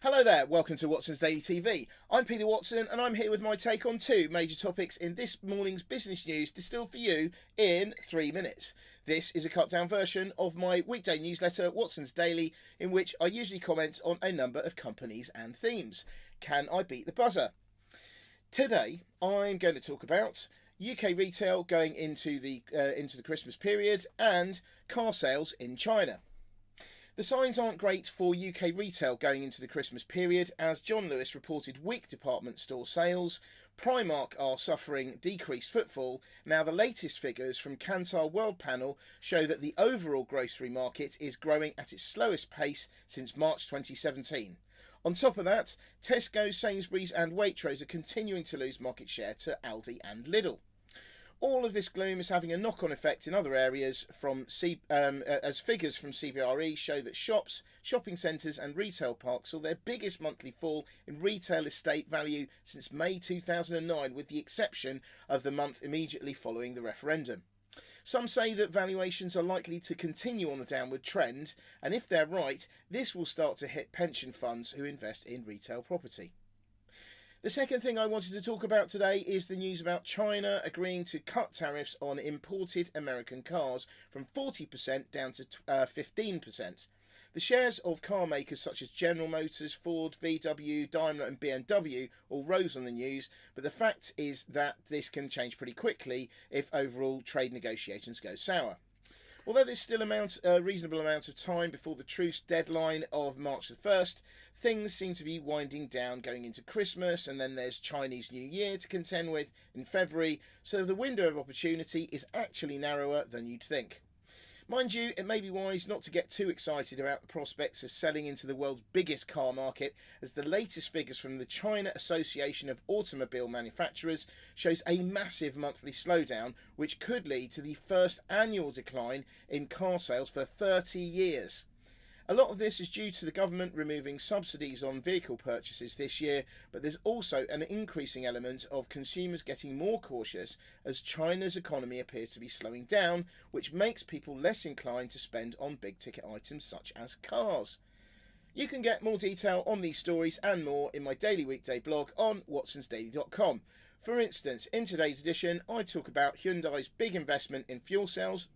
Hello there, welcome to Watson's Daily TV. I'm Peter Watson and I'm here with my take on two major topics in this morning's business news distilled for you in 3 minutes. This is a cut down version of my weekday newsletter, Watson's Daily, in which I usually comment on a number of companies and themes. Can I beat the buzzer? Today I'm going to talk about UK retail going into the Christmas period and car sales in China. The signs aren't great for UK retail going into the Christmas period, as John Lewis reported weak department store sales. Primark are suffering decreased footfall. Now, the latest figures from Kantar World Panel show that the overall grocery market is growing at its slowest pace since March 2017. On top of that, Tesco, Sainsbury's and Waitrose are continuing to lose market share to Aldi and Lidl. All of this gloom is having a knock-on effect in other areas as figures from CBRE show that shops, shopping centres and retail parks saw their biggest monthly fall in retail estate value since May 2009, with the exception of the month immediately following the referendum. Some say that valuations are likely to continue on the downward trend, and if they're right, this will start to hit pension funds who invest in retail property. The second thing I wanted to talk about today is the news about China agreeing to cut tariffs on imported American cars from 40% down to 15%. The shares of car makers such as General Motors, Ford, VW, Daimler and BMW all rose on the news, but the fact is that this can change pretty quickly if overall trade negotiations go sour. Although there's still a reasonable amount of time before the truce deadline of March the 1st, things seem to be winding down going into Christmas, and then there's Chinese New Year to contend with in February, so the window of opportunity is actually narrower than you'd think. Mind you, it may be wise not to get too excited about the prospects of selling into the world's biggest car market, as the latest figures from the China Association of Automobile Manufacturers shows a massive monthly slowdown, which could lead to the first annual decline in car sales for 30 years. A lot of this is due to the government removing subsidies on vehicle purchases this year, but there's also an increasing element of consumers getting more cautious as China's economy appears to be slowing down, which makes people less inclined to spend on big ticket items such as cars. You can get more detail on these stories and more in my daily weekday blog on watsonsdaily.com. For instance, in today's edition, I talk about Hyundai's big investment in fuel cells,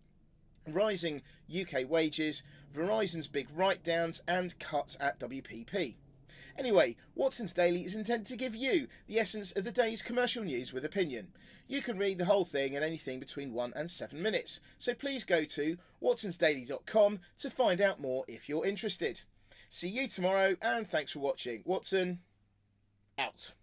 rising UK wages, Verizon's big write-downs and cuts at WPP. Anyway, Watson's Daily is intended to give you the essence of the day's commercial news with opinion. You can read the whole thing in anything between 1 and 7 minutes, so please go to watsonsdaily.com to find out more if you're interested. See you tomorrow and thanks for watching. Watson, out.